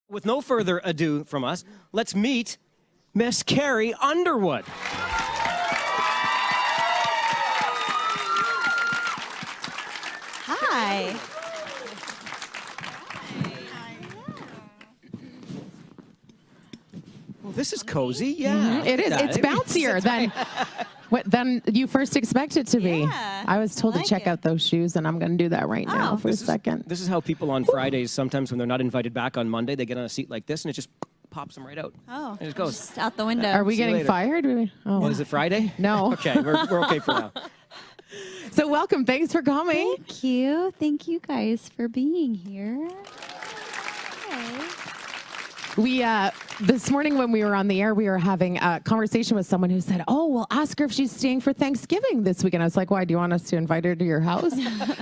With no further ado from us, let's meet Miss Carrie Underwood. Hi. Well, this is cozy, yeah. It is. It's bouncier than you first expect it to be. Yeah, I was told I like to check it. out those shoes, and I'm going to do that right now for a second. This is how people on Fridays, sometimes when they're not invited back on Monday, they get on a seat like this, and it just pops them right out. Oh, And it goes. just out the window. Are we See you getting later. fired? Oh. Is it Friday? No. Okay, we're okay for now. So welcome. Thanks for coming. Thank you. Thank you guys for being here. We this morning when we were on the air, we were having a conversation with someone who said, "Oh, well, ask her if she's staying for Thanksgiving this weekend." I was like, "Why? Do you want us to invite her to your house?"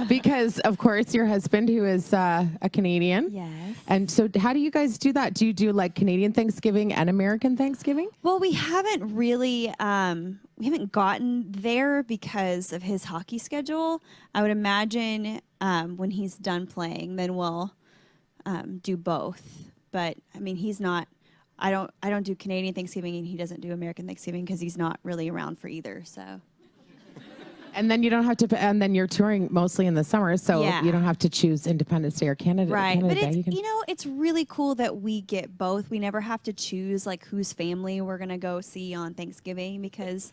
Because, of course, your husband, who is a Canadian. Yes. And so, how do you guys do that? Do you do like Canadian Thanksgiving and American Thanksgiving? Well, we haven't really, we haven't gotten there because of his hockey schedule. I would imagine when he's done playing, then we'll do both. But I mean, he's not. I don't do Canadian Thanksgiving, and he doesn't do American Thanksgiving because he's not really around for either. So. And then you don't have to. And then you're touring mostly in the summer, so Yeah. you don't have to choose Independence Day or Canada. Right, Canada but Day. it's, You can- you know, it's really cool that we get both. We never have to choose like whose family we're gonna go see on Thanksgiving because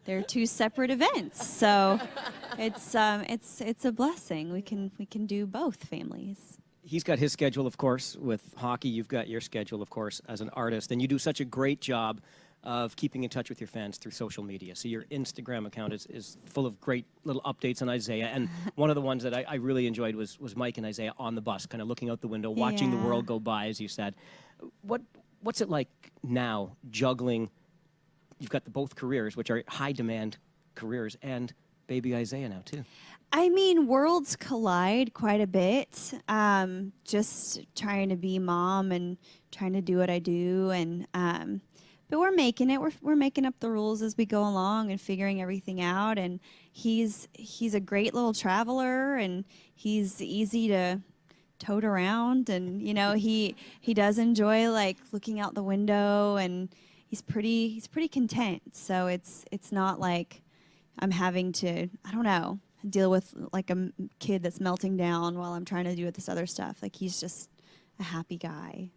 they're two separate events. So it's a blessing. We can do both families. He's got his schedule, of course, with hockey. You've got your schedule, of course, as an artist. And you do such a great job of keeping in touch with your fans through social media. So your Instagram account is full of great little updates on Isaiah. And one of the ones that I really enjoyed was Mike and Isaiah on the bus, kind of looking out the window, watching the Yeah. world go by, as you said. What's it like now juggling? You've got both careers, which are high-demand careers, and baby Isaiah now, too. I mean, worlds collide quite a bit. Just trying to be mom and trying to do what I do, and but we're making it. We're making up the rules as we go along and figuring everything out. And he's a great little traveler, and he's easy to tote around. And you know, he does enjoy like looking out the window, and he's pretty content. So it's not like I'm having to, I don't know, deal with like a kid that's melting down while I'm trying to do this other stuff. Like he's just a happy guy.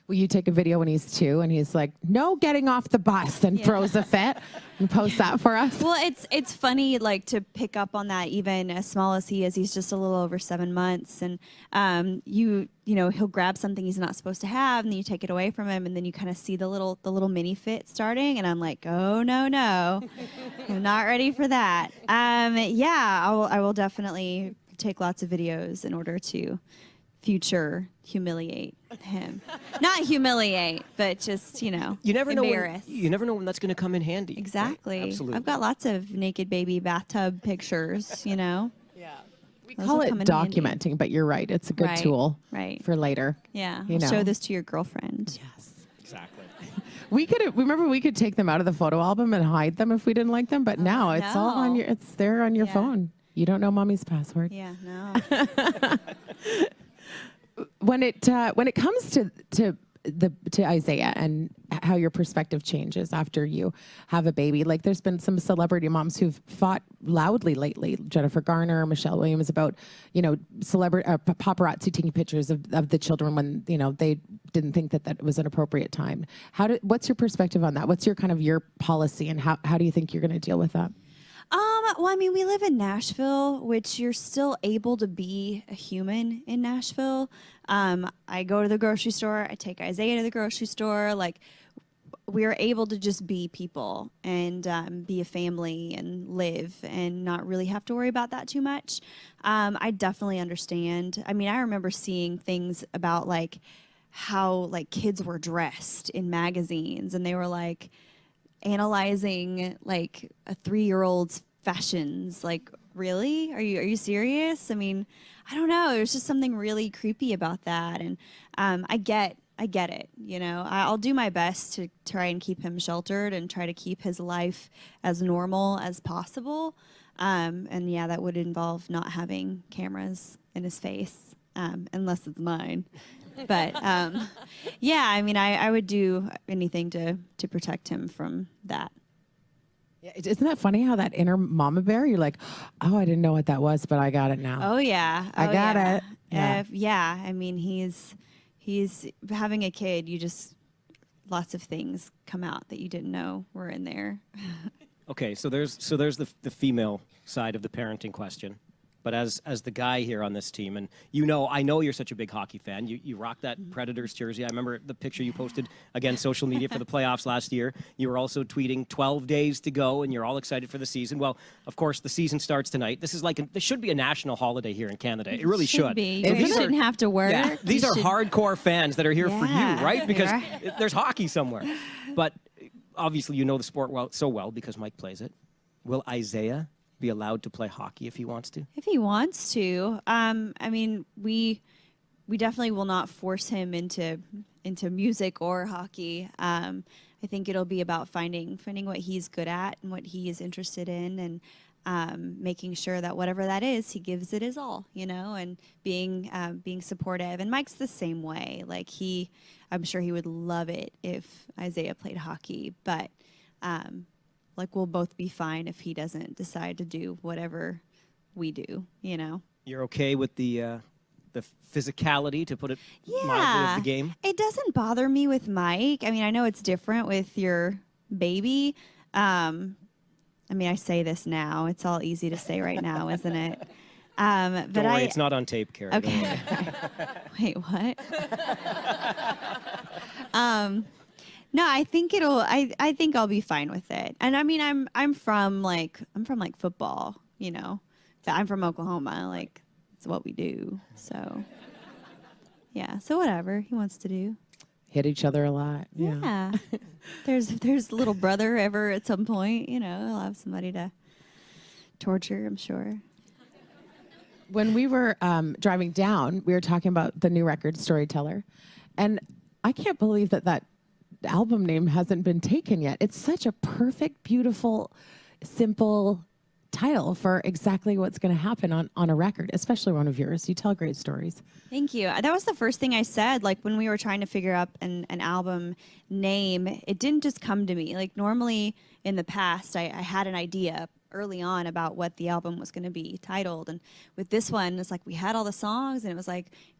Will you take a video when he's 2 and he's like, "No getting off the bus," and throws a fit and post that for us? Well, it's funny like to pick up on that even as small as he is. He's just a little over 7 months, and you know he'll grab something he's not supposed to have, and then you take it away from him, and then you kind of see the little mini fit starting, and I'm like, oh no, I'm not ready for that. Yeah, I will definitely take lots of videos in order to future humiliate him. Not humiliate, but just, you know, You never know embarrass. you never know when that's going to come in handy. right? Exactly. Absolutely. I've got lots of naked baby bathtub pictures, you know. Yeah. We Those call will it come in handy. documenting, but you're right. It's a good Right, tool right. for later. Yeah. You I'll know. show this to your girlfriend. Yes. Exactly. We could take them out of the photo album and hide them if we didn't like them, but now it's all on no. it's there on your Yeah. phone. You don't know mommy's password. Yeah, no. When it comes to Isaiah and how your perspective changes after you have a baby, like there's been some celebrity moms who've fought loudly lately, Jennifer Garner, Michelle Williams, about, you know, paparazzi taking pictures of the children when, you know, they didn't think that was an appropriate time. What's your perspective on that? What's your kind of your policy, and how do you think you're going to deal with that? Well, I mean, we live in Nashville, which you're still able to be a human in Nashville. I go to the grocery store. I take Isaiah to the grocery store. Like, we are able to just be people and be a family and live and not really have to worry about that too much. I definitely understand. I mean, I remember seeing things about, like, how, like, kids were dressed in magazines, and they were, like, analyzing like a 3-year-old's fashions. Like, really? Are you serious? I mean, I don't know. There's just something really creepy about that, and I get it. You know, I'll do my best to try and keep him sheltered and try to keep his life as normal as possible. And yeah, that would involve not having cameras in his face, unless it's mine. But yeah, I mean, I would do anything to protect him from that. Yeah, isn't that funny how that inner mama bear, you're like, oh, I didn't know what that was, but I got it now. Oh yeah, I got yeah. it. Yeah. Yeah. I mean, he's having a kid. You just lots of things come out that you didn't know were in there. Okay, so there's the female side of the parenting question. But as the guy here on this team, and I know you're such a big hockey fan. You rock that Predators jersey. I remember the picture you posted, again, social media for the playoffs last year. You were also tweeting 12 days to go, and you're all excited for the season. Well, of course, the season starts tonight. This is this should be a national holiday here in Canada. It really should. Be. You guys shouldn't have to work. Yeah, these are hardcore fans that are here for you, Yeah, right? Because right. there's hockey somewhere. But obviously, you know the sport so well because Mike plays it. Will Isaiah be allowed to play hockey if he wants to? If he wants to. I mean, we definitely will not force him into music or hockey. I think it'll be about finding what he's good at and what he is interested in, and making sure that whatever that is, he gives it his all, and being supportive. And Mike's the same way. Like I'm sure he would love it if Isaiah played hockey, but we'll both be fine if he doesn't decide to do whatever we do, You're okay with the physicality, to put it mildly, of the game? It doesn't bother me with Mike. I mean, I know it's different with your baby. I mean, I say this now. It's all easy to say right now, isn't it? But Don't worry, it's not on tape, Carrie. Okay. Wait, what? No, I think I think I'll be fine with it. And I mean, I'm from football, I'm from Oklahoma. It's what we do. So yeah. So whatever he wants to do. Hit each other a lot. Yeah. If there's a little brother ever at some point, he'll have somebody to torture, I'm sure. When we were driving down, we were talking about the new record, Storyteller. And I can't believe that album name hasn't been taken yet. It's such a perfect, beautiful, simple title for exactly what's going to happen on a record, especially one of yours. You tell great stories. Thank you. That was the first thing I said. When we were trying to figure out an album name, it didn't just come to me. Normally in the past, I had an idea early on about what the album was going to be titled. And with this one, it's we had all the songs, and it was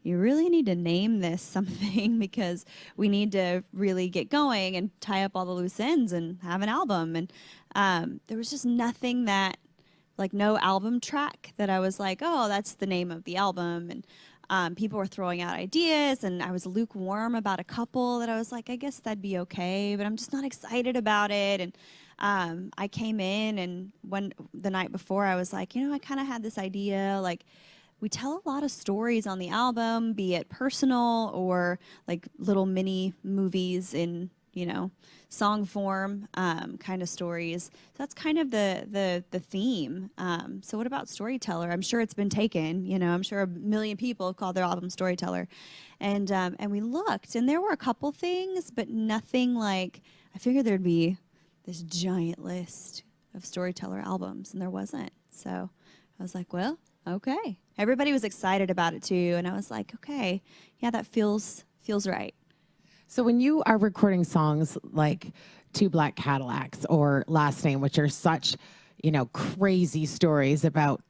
you really need to name this something because we need to really get going and tie up all the loose ends and have an album. And there was just nothing that, no album track that I was oh, that's the name of the album. And people were throwing out ideas, and I was lukewarm about a couple that I was I guess that'd be okay, but I'm just not excited about it. And I came in, and the night before, I was I kind of had this idea, we tell a lot of stories on the album, be it personal or little mini movies in, song form, kind of stories. So that's kind of the theme. So what about Storyteller? I'm sure it's been taken, I'm sure a million people have called their album Storyteller. And we looked, and there were a couple things, but nothing I figured there'd be this giant list of Storyteller albums, and there wasn't. So I was well, okay. Everybody was excited about it too, and I was okay, yeah, that feels right. So when you are recording songs like Two Black Cadillacs or Last Name, which are such, crazy stories about,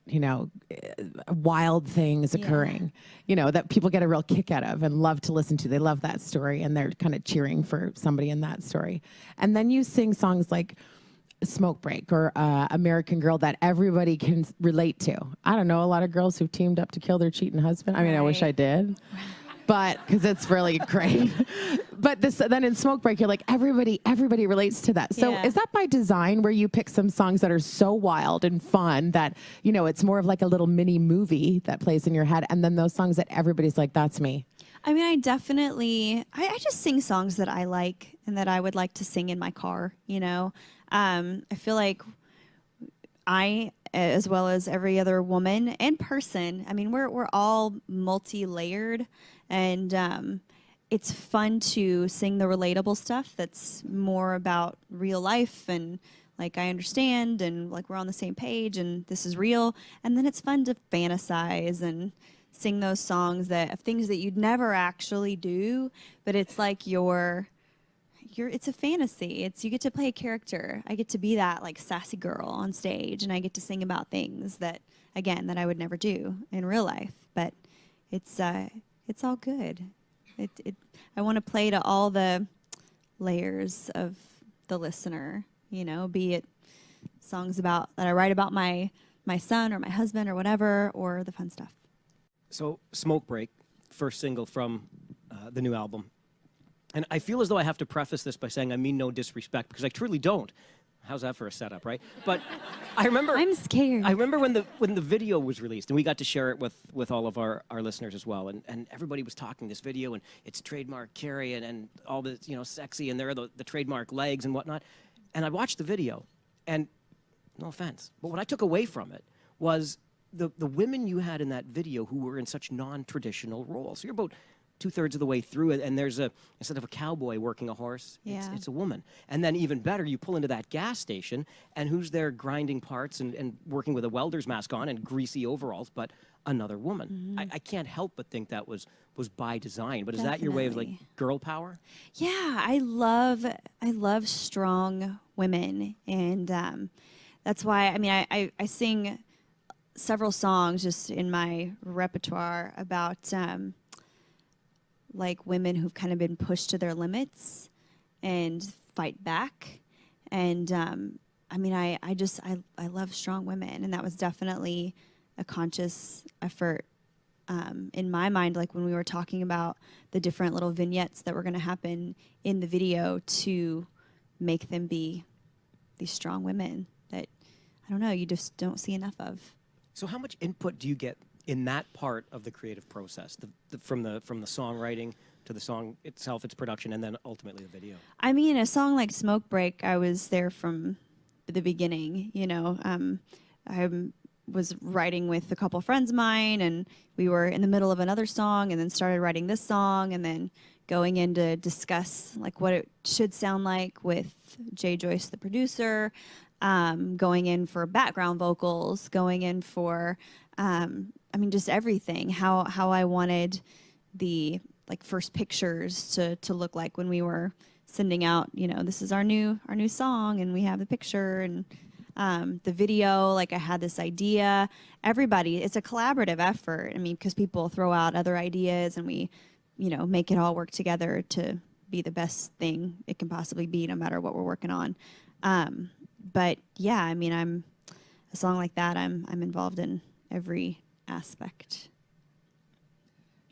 wild things occurring, that people get a real kick out of and love to listen to. They love that story, and they're kind of cheering for somebody in that story. And then you sing songs like Smoke Break or American Girl that everybody can relate to. I don't know, a lot of girls who've teamed up to kill their cheating husband. I mean, I wish I did. But because it's really great. But then in Smoke Break, you're everybody relates to that. So Yeah. Is that by design, where you pick some songs that are so wild and fun that, it's more of a little mini movie that plays in your head, and then those songs that everybody's that's me? I mean, I definitely, I just sing songs that I like and that I would like to sing in my car, I feel I, as well as every other woman and person, I mean, we're all multi-layered, and it's fun to sing the relatable stuff that's more about real life, and I understand, and we're on the same page, and this is real. And then it's fun to fantasize and sing those songs of things that you'd never actually do, but it's like it's a fantasy. You get to play a character. I get to be that like sassy girl on stage, and I get to sing about things that I would never do in real life. But it's all good. I want to play to all the layers of the listener, be it songs that I write about my son or my husband or whatever, or the fun stuff. So, Smoke Break, first single from the new album. And I feel as though I have to preface this by saying I mean no disrespect, because I truly don't. How's that for a setup, right? But I remember... I'm scared. I remember when the video was released, and we got to share it with all of our listeners as well, and everybody was talking this video, and it's trademark Carrie, and all the, sexy, and there are the trademark legs and whatnot. And I watched the video, and no offense, but what I took away from it was the women you had in that video who were in such non-traditional roles. So you're about 2/3 of the way through it, and there's instead of a cowboy working a horse, it's a woman. And then even better, you pull into that gas station, and who's there grinding parts and working with a welder's mask on and greasy overalls, but another woman. Mm-hmm. I can't help but think that was by design. But is that your way of like girl power? Yeah, I love strong women, and that's why I sing several songs just in my repertoire about like women who've kind of been pushed to their limits and fight back. And I love strong women, and that was definitely a conscious effort in my mind, like when we were talking about the different little vignettes that were going to happen in the video, to make them be these strong women that, I don't know, you just don't see enough of. So how much input do you get in that part of the creative process, from the songwriting to the song itself, its production, and then ultimately the video? I mean, a song like Smoke Break, I was there from the beginning. I was writing with a couple friends of mine, and we were in the middle of another song, and then started writing this song, and then going in to discuss like what it should sound like with Jay Joyce, the producer, going in for background vocals, going in for just everything, how I wanted the like first pictures to look like when we were sending out, this is our new song, and we have the picture, and the video, like I had this idea. Everybody, it's a collaborative effort. I mean, because people throw out other ideas, and we, make it all work together to be the best thing it can possibly be, no matter what we're working on. But yeah, I mean, a song like that, I'm involved in every aspect.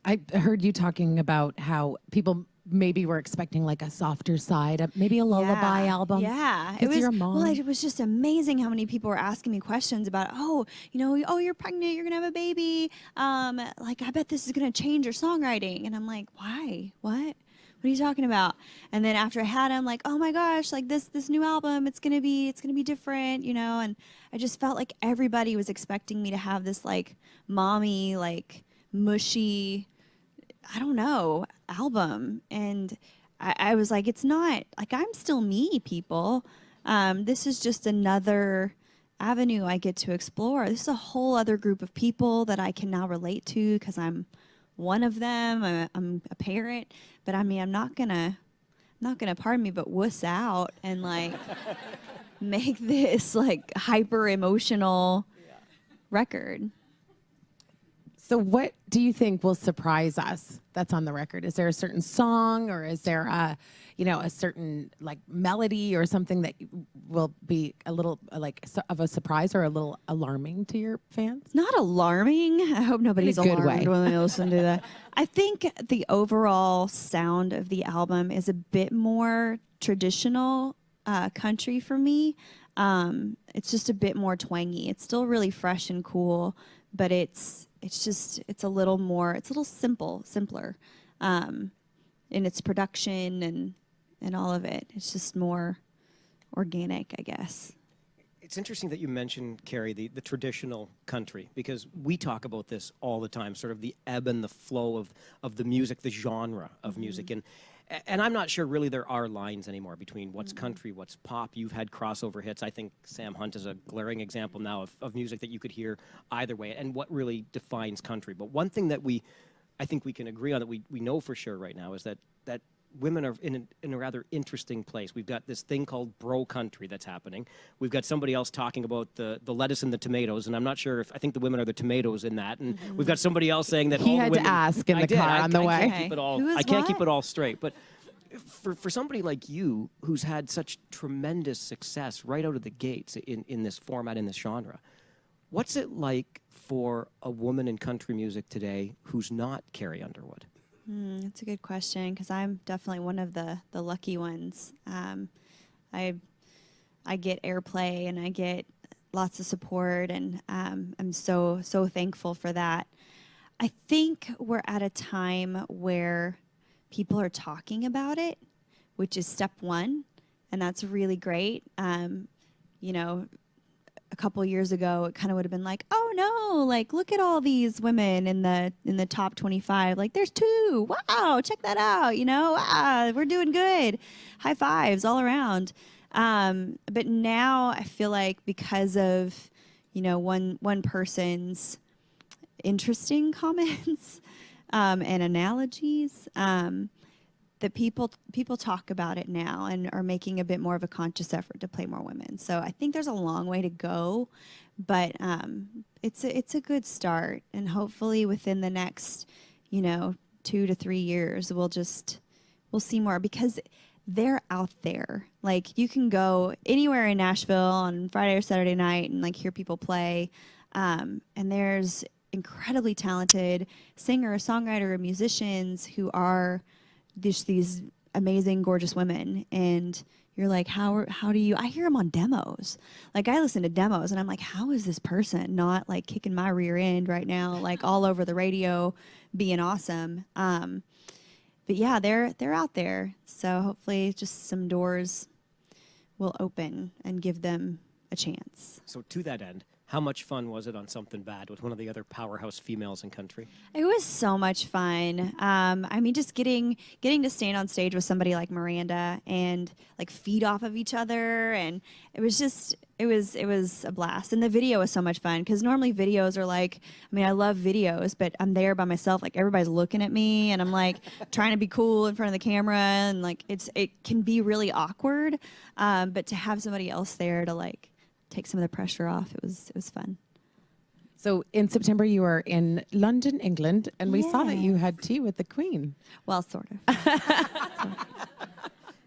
I heard you talking about how people maybe were expecting like a softer side, maybe a lullaby album. Yeah, it was your mom. Well, it was just amazing how many people were asking me questions about, you're pregnant, you're gonna have a baby. Like, I bet this is gonna change your songwriting. And I'm like, why? What are you talking about? And then after I had him, like, oh my gosh, like this new album, it's gonna be different, And I just felt like everybody was expecting me to have this like mommy, like mushy, I don't know, album. And I was like, it's not, like, I'm still me, people. This is just another avenue I get to explore. This is a whole other group of people that I can now relate to because I'm one of them. I'm a parent. But I mean, I'm not gonna, pardon me, but wuss out and like make this like hyper emotional record. So what do you think will surprise us that's on the record? Is there a certain song, or is there a certain like melody or something that will be a little like of a surprise or a little alarming to your fans? Not alarming. I hope nobody's alarmed way. when they listen to that. I think the overall sound of the album is a bit more traditional country for me. It's just a bit more twangy. It's still really fresh and cool, but it's a little simpler in its production and all of it. It's just more organic, I guess. It's interesting that you mentioned, Carrie, the traditional country, because we talk about this all the time, sort of the ebb and the flow of the music, the genre of music. And I'm not sure really there are lines anymore between what's country, what's pop. You've had crossover hits. I think Sam Hunt is a glaring example now of music that you could hear either way and what really defines country. But one thing that I think we can agree on, that we know for sure right now, is that women are in a rather interesting place. We've got this thing called bro country that's happening. We've got somebody else talking about the lettuce and the tomatoes, and I'm not sure if I think the women are the tomatoes in that. And we've got somebody else saying that He all the had women, to ask in the car on the way. I can't keep it all straight. But for somebody like you, who's had such tremendous success right out of the gates in this format, in this genre, what's it like for a woman in country music today who's not Carrie Underwood? That's a good question, because I'm definitely one of the lucky ones. I get airplay and I get lots of support, and I'm so thankful for that. I think we're at a time where people are talking about it, which is step one, and that's really great. You know, a couple years ago, it kind of would have been like, oh no, like look at all these women in the top 25. Like there's 2. Wow, check that out. You know, we're doing good. High fives all around. But now I feel like because of, you know, one person's interesting comments and analogies, that people talk about it now and are making a bit more of a conscious effort to play more women. So I think there's a long way to go, but it's a good start, and hopefully within the next, you know, 2 to 3 years, we'll see more, because they're out there. Like you can go anywhere in Nashville on Friday or Saturday night and like hear people play, and there's incredibly talented singers, songwriters, musicians who are these amazing, gorgeous women, and you're like, how do you? I hear them on demos. Like I listen to demos, and I'm like, how is this person not like kicking my rear end right now, like all over the radio, being awesome? But yeah, they're out there. So hopefully, just some doors will open and give them a chance. So to that end, how much fun was it on Something Bad with one of the other powerhouse females in country? It was so much fun. I mean, just getting to stand on stage with somebody like Miranda and like feed off of each other, and it was a blast. And the video was so much fun, because normally videos are like, I mean, I love videos, but I'm there by myself, like everybody's looking at me, and I'm like trying to be cool in front of the camera, and like it can be really awkward. But to have somebody else there to like take some of the pressure off, it was fun. So in September, you were in London, England, and we saw that you Yes. had tea with the Queen. Well, sort of.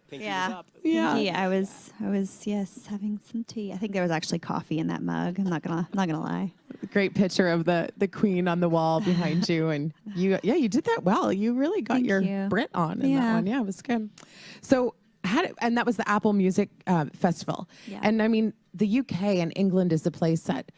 Pinky Yeah. was up. Yeah. Yeah, I was yes, having some tea. I think there was actually coffee in that mug. I'm not gonna lie. Great picture of the Queen on the wall behind you, and you did that well. You really got Thank your you. Brit on in that Yeah. one. Yeah, it was good. So and that was the Apple Music Festival. Yeah. And I mean, the UK and England is a place that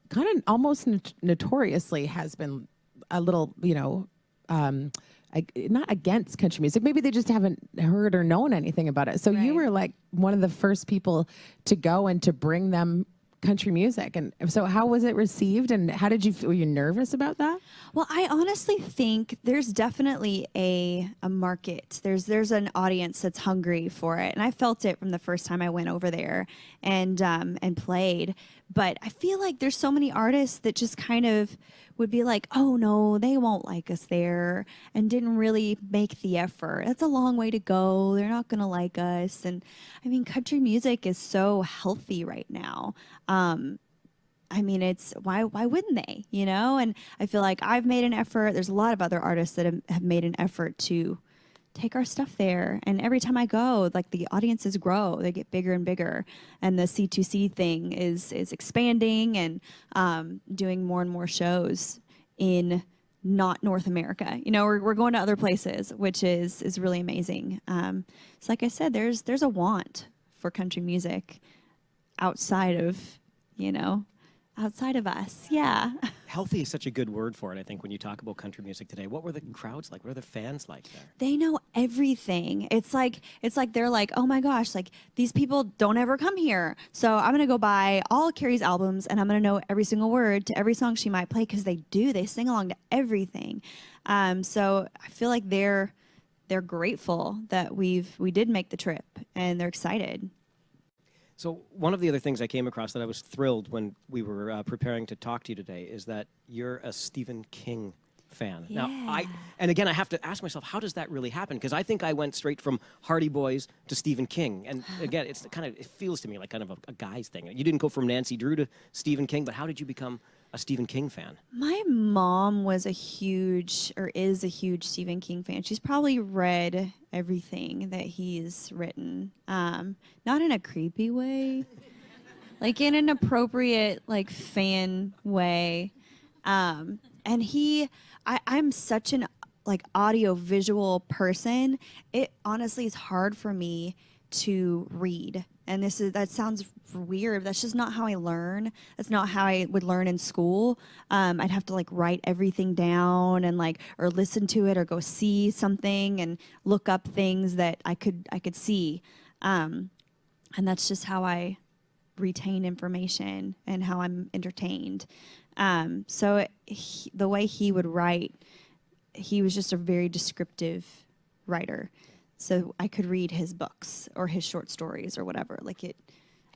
kind of almost notoriously has been a little, you know, not against country music. Maybe they just haven't heard or known anything about it. So you Right. were like one of the first people to go and to bring them country music. And so how was it received, and how did you feel? Were you nervous about that? Well, I honestly think there's definitely a market. There's an audience that's hungry for it, and I felt it from the first time I went over there and played. But I feel like there's so many artists that just kind of would be like, oh no, they won't like us there, and didn't really make the effort. That's a long way to go. They're not gonna like us. And I mean, country music is so healthy right now. I mean, it's why wouldn't they, you know? And I feel like I've made an effort. There's a lot of other artists that have made an effort to take our stuff there. And every time I go, like the audiences grow, they get bigger and bigger. And the C2C thing is expanding and doing more and more shows in not North America. You know, we're going to other places, which is really amazing. So like I said, there's a want for country music outside of, you know, outside of us. Yeah. Healthy is such a good word for it, I think, when you talk about country music today. What were the crowds like? What are the fans like there? They know everything. It's like they're like, oh my gosh, like these people don't ever come here. So I'm gonna go buy all of Carrie's albums and I'm gonna know every single word to every song she might play because they do. They sing along to everything. So I feel like they're grateful that we did make the trip and they're excited. So one of the other things I came across that I was thrilled when we were preparing to talk to you today is that you're a Stephen King fan. Yeah. Now, and again, I have to ask myself, how does that really happen? Because I think I went straight from Hardy Boys to Stephen King. And again, it feels to me like kind of a guy's thing. You didn't go from Nancy Drew to Stephen King, but how did you become a Stephen King fan? My mom is a huge Stephen King fan. She's probably read everything that he's written. Not in a creepy way, like in an appropriate, like, fan way. And I'm such an like audio visual person. It honestly is hard for me to read. And that sounds weird. That's just not how I learn. That's not how I would learn in school. I'd have to like write everything down and or listen to it or go see something and look up things that I could see. And that's just how I retain information and how I'm entertained. So the way he would write, he was just a very descriptive writer. So I could read his books or his short stories or whatever.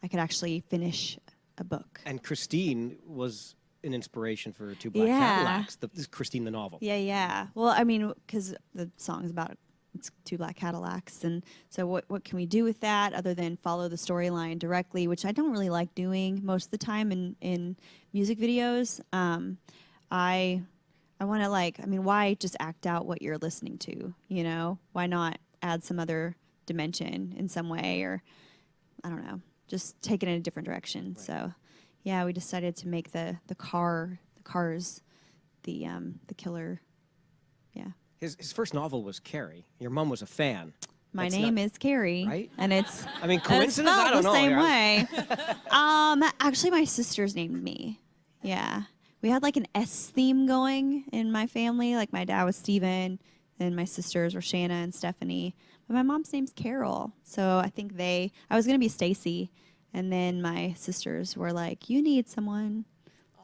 I could actually finish a book. And Christine was an inspiration for Two Black Yeah. Cadillacs. This is Christine the novel. Yeah. Well, I mean, because the song's about it's Two Black Cadillacs, and so what can we do with that other than follow the storyline directly, which I don't really like doing most of the time in music videos. I want to why just act out what you're listening to? You know, why not add some other dimension in some way, or I don't know, just take it in a different direction. Right. So, yeah, we decided to make the cars, the killer. Yeah. His first novel was Carrie. Your mom was a fan. My name is Carrie, right? And it's coincidence? I don't know. The same way. Actually, my sisters named me. Yeah, we had like an S theme going in my family. Like my dad was Steven, and my sisters were Shanna and Stephanie. But my mom's name's Carol, so I think I was gonna be Stacy, and then my sisters were like, "You need someone.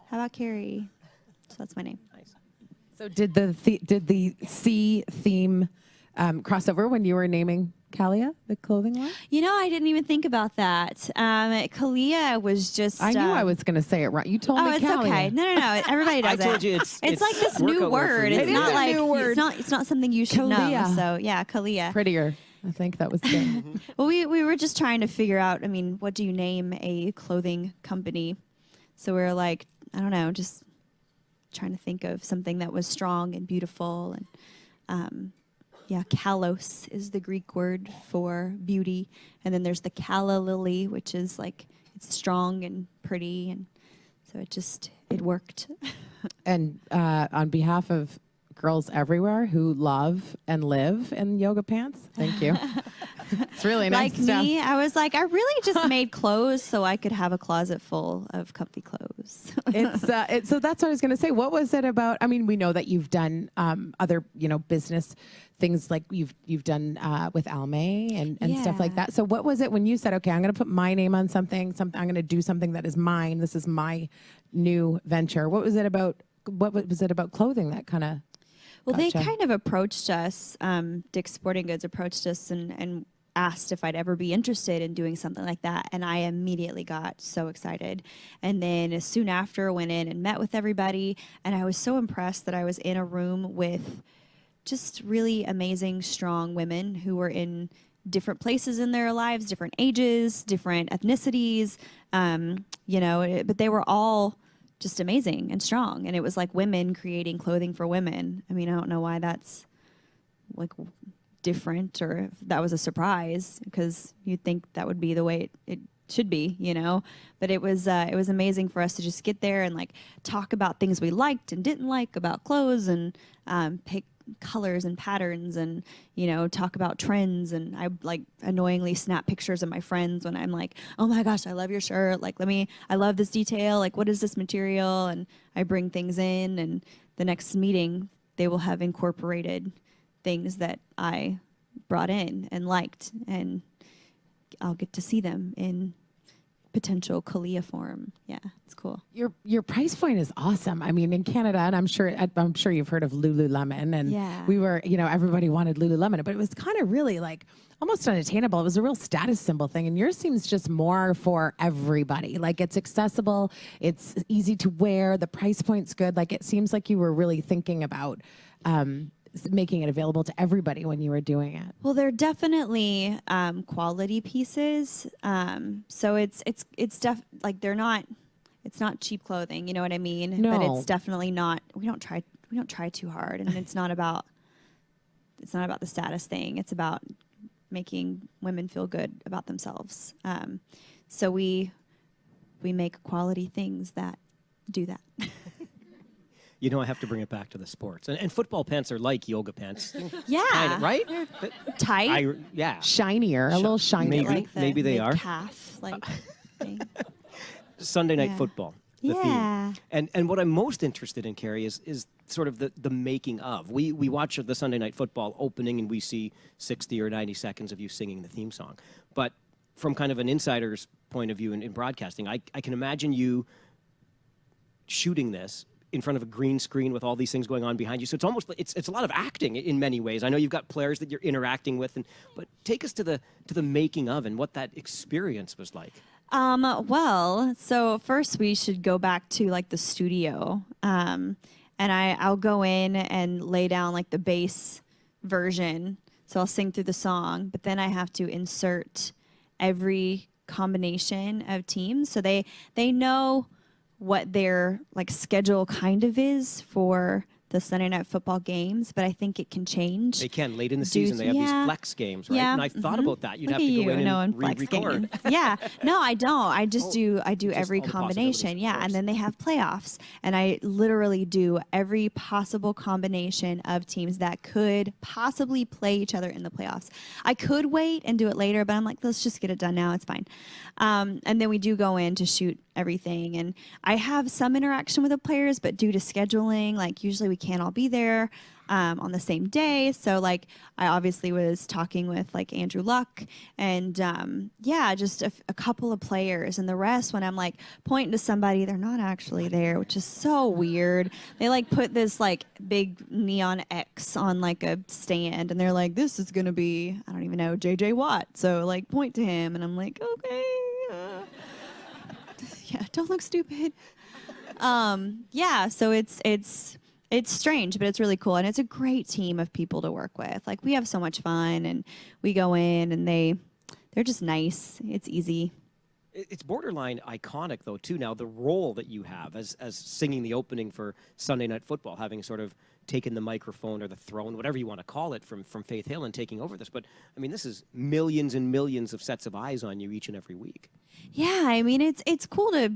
How about Carrie?" So that's my name. Nice. So did the C theme cross over when you were naming Kalia, the clothing line? You know, I didn't even think about that. Kalia was just... I knew I was going to say it right. You told me it's Kalia. okay. No. Everybody does it. I told you it's like this new word. It is a new word. It's not something you should know. So, yeah, Kalia. Prettier. I think that was good. Well, we were just trying to figure out, what do you name a clothing company? So we were like, I don't know, just trying to think of something that was strong and beautiful. And kalos is the Greek word for beauty. And then there's the calla lily, which is like, it's strong and pretty. And so it worked. And on behalf of girls everywhere who love and live in yoga pants, thank you. It's really nice like stuff. me, I was like, I really just made clothes so I could have a closet full of comfy clothes. So that's what I was going to say. What was it about? I mean, we know that you've done other, business things like you've done with Almay and stuff like that. So what was it when you said, okay, I'm going to put my name on something, I'm going to do something that is mine. This is my new venture. What was it about clothing that kind of... Well, they kind of approached us. Dick's Sporting Goods approached us and asked if I'd ever be interested in doing something like that. And I immediately got so excited. And then soon after, went in and met with everybody. And I was so impressed that I was in a room with just really amazing, strong women who were in different places in their lives, different ages, different ethnicities, but they were all just amazing and strong. And it was like women creating clothing for women. I don't know why that's like different or if that was a surprise, because you'd think that would be the way it should be, but it was amazing for us to just get there and like talk about things we liked and didn't like about clothes and pick colors and patterns and, talk about trends. And I like annoyingly snap pictures of my friends when I'm like, oh my gosh, I love your shirt. Like, I love this detail. Like, what is this material? And I bring things in, and the next meeting, they will have incorporated things that I brought in and liked, and I'll get to see them in potential Kalia form. Yeah, it's cool. Your price point is awesome. I mean, in Canada, and I'm sure you've heard of Lululemon, and Yeah. we were, everybody wanted Lululemon, but it was kind of really like almost unattainable. It was a real status symbol thing, and yours seems just more for everybody. Like, it's accessible, it's easy to wear, the price point's good. Like, it seems like you were really thinking about making it available to everybody when you were doing it. Well, they're definitely quality pieces. So it's like it's not cheap clothing. You know what I mean? No. But it's definitely not. We don't try too hard, and it's not about the status thing. It's about making women feel good about themselves. So we make quality things that do that. I have to bring it back to the sports. And football pants are like yoga pants. Yeah. Kinda, right? Tight. Yeah. Shinier, a little shinier. Maybe they are. Calf, thing. Sunday night Yeah. football, the Yeah. theme. And what I'm most interested in, Carrie, is sort of the making of. We watch the Sunday night football opening, and we see 60 or 90 seconds of you singing the theme song. But from kind of an insider's point of view in broadcasting, I can imagine you shooting this in front of a green screen with all these things going on behind you. So it's almost it's a lot of acting in many ways. I know you've got players that you're interacting with, but take us to the making of and what that experience was like. Well, so first we should go back to like the studio. And I'll go in and lay down like the bass version. So I'll sing through the song, but then I have to insert every combination of teams. So they know what their like schedule kind of is for the Sunday night football games, but I think it can change. They can late in the season. They have these flex games, right? Yeah. And I thought about that. You'd Look have at to go you in knowing and flex re-record. games. Yeah. No, I don't. I just do every all the combination. possibilities, of Yeah. course. And then they have playoffs. And I literally do every possible combination of teams that could possibly play each other in the playoffs. I could wait and do it later, but I'm like, let's just get it done now. It's fine. And then we do go in to shoot everything. And I have some interaction with the players, but due to scheduling, like usually we can't all be there on the same day. So like I obviously was talking with like Andrew Luck and just a couple of players, and the rest when I'm like pointing to somebody, they're not actually there, which is so weird. They like put this like big neon X on like a stand, and they're like, this is going to be, I don't even know, JJ Watt. So like point to him, and I'm like, okay. Yeah, don't look stupid. So it's strange, but it's really cool, and it's a great team of people to work with. Like we have so much fun, and we go in, and they're just nice. It's easy. It's borderline iconic, though, too. Now, the role that you have as singing the opening for Sunday Night Football, having sort of taken the microphone or the throne, whatever you want to call it, from Faith Hill and taking over this. But, I mean, this is millions and millions of sets of eyes on you each and every week. Yeah, I mean, it's cool to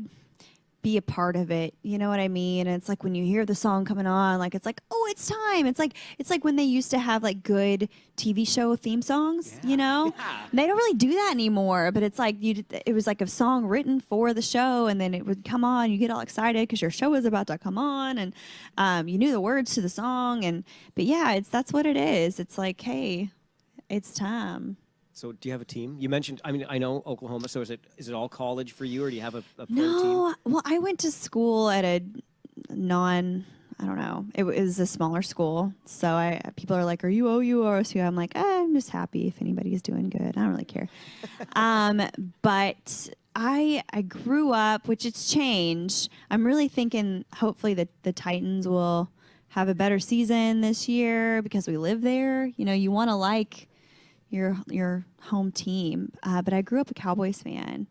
be a part of it. You know what I mean? And it's like when you hear the song coming on, like it's like, oh, it's time. It's like when they used to have like good TV show theme songs, you know? Yeah. And they don't really do that anymore, but it's like it was like a song written for the show, and then it would come on, you get all excited because your show is about to come on, and you knew the words to the song, but yeah, that's what it is. It's like, hey, it's time. So do you have a team? You mentioned, I mean, I know Oklahoma, so is it all college for you, or do you have a pro team? No, well, I went to school at a I don't know. It was a smaller school. So people are like, are you OU or OSU? I'm like, I'm just happy if anybody's doing good. I don't really care. But I grew up, which it's changed. I'm really thinking hopefully that the Titans will have a better season this year because we live there. You know, you want to like your home team. But I grew up a Cowboys fan.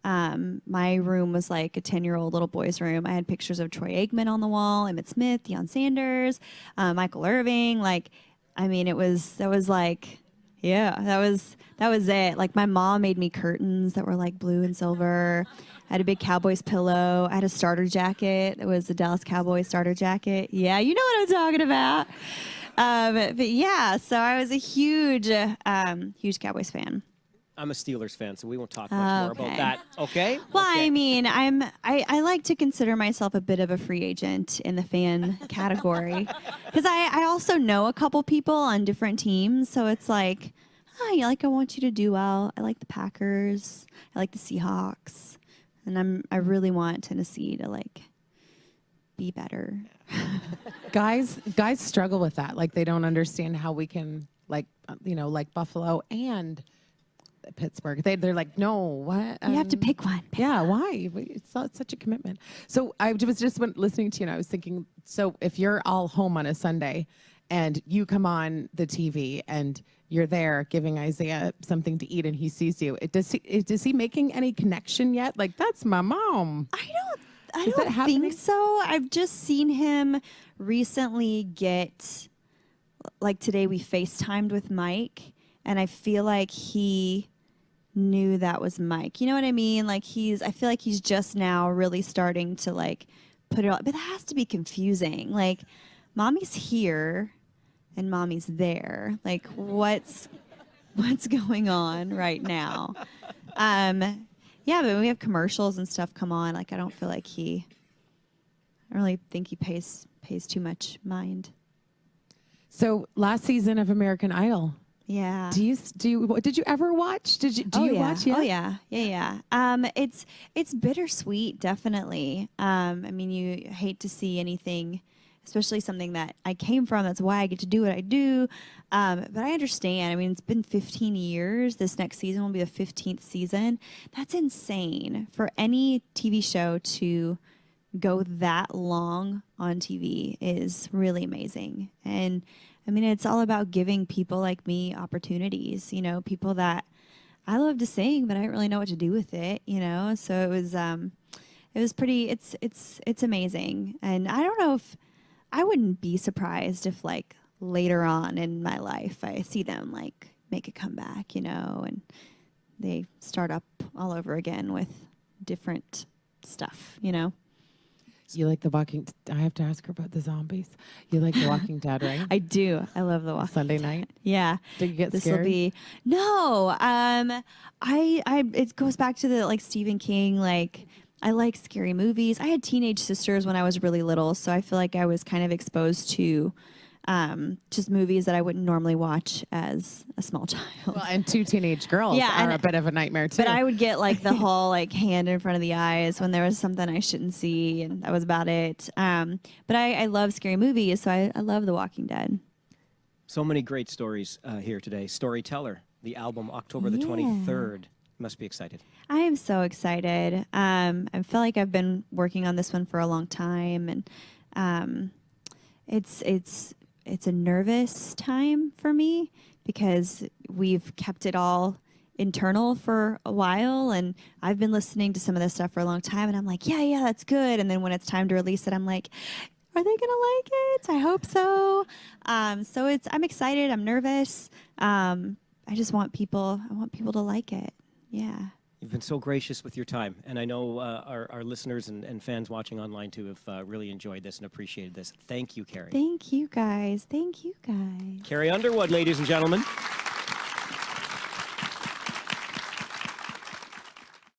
My room was like a 10-year-old little boy's room. I had pictures of Troy Aikman on the wall, Emmitt Smith, Deion Sanders, Michael Irving. Like, I mean, that was like, yeah, that was it. Like my mom made me curtains that were like blue and silver. I had a big Cowboys pillow. I had a starter jacket. It was a Dallas Cowboys starter jacket. Yeah, you know what I'm talking about. But yeah, so I was a huge, huge Cowboys fan. I'm a Steelers fan, so we won't talk much more about Okay. that. Okay? Well, Okay. I mean, I like to consider myself a bit of a free agent in the fan category because I also know a couple people on different teams, so it's like, hi, like I want you to do well. I like the Packers, I like the Seahawks, and I really want Tennessee to like be better. Guys struggle with that. Like they don't understand how we can like like Buffalo and Pittsburgh. They're like, no, what? You have to pick one. Yeah, why? It's not such a commitment. So I was just listening to you, and I was thinking, so if you're all home on a Sunday, and you come on the TV, and you're there giving Isaiah something to eat, and he sees you, is he making any connection yet? Like that's my mom. I Is that don't happening? think so. I've just seen him recently get, like today we FaceTimed with Mike, and I feel like he knew that was Mike. You know what I mean? Like I feel like he's just now really starting to like put it all, but that has to be confusing. Like mommy's here and mommy's there. Like what's going on right now? Yeah, but when we have commercials and stuff come on, like I don't feel like I don't really think he pays too much mind. So last season of American Idol. Yeah. Did you ever watch? Do you watch? Yeah. Oh yeah. It's bittersweet, definitely. I mean, you hate to see anything, especially something that I came from. That's why I get to do what I do. But I understand. I mean, it's been 15 years. This next season will be the 15th season. That's insane for any TV show to go that long on TV is really amazing. And I mean, it's all about giving people like me opportunities, people that I love to sing, but I didn't really know what to do with it, So it was pretty, it's amazing. And I don't know if I wouldn't be surprised if like later on in my life, I see them like make a comeback, and they start up all over again with different stuff, You like The Walking? I have to ask her about the zombies. You like The Walking Dead, right? I do. I love the Walking Sunday Dead. night. Yeah. Did you get This scared? will be no. It goes back to the like Stephen King. Like I like scary movies. I had teenage sisters when I was really little, so I feel like I was kind of exposed to just movies that I wouldn't normally watch as a small child. Well, and two teenage girls are a bit of a nightmare too. But I would get like the whole like hand in front of the eyes when there was something I shouldn't see, and that was about it. But I love scary movies, so I love The Walking Dead. So many great stories here today. Storyteller, the album October the 23rd. Must be excited. I am so excited. I feel like I've been working on this one for a long time, and it's a nervous time for me because we've kept it all internal for a while, and I've been listening to some of this stuff for a long time, and I'm like, yeah, that's good. And then when it's time to release it, I'm like, are they gonna like it? I hope so. So I'm excited. I'm nervous. I want people to like it. Yeah. You've been so gracious with your time, and I know our listeners and fans watching online too have really enjoyed this and appreciated this. Thank you, Carrie. Thank you guys. Carrie Underwood, ladies and gentlemen.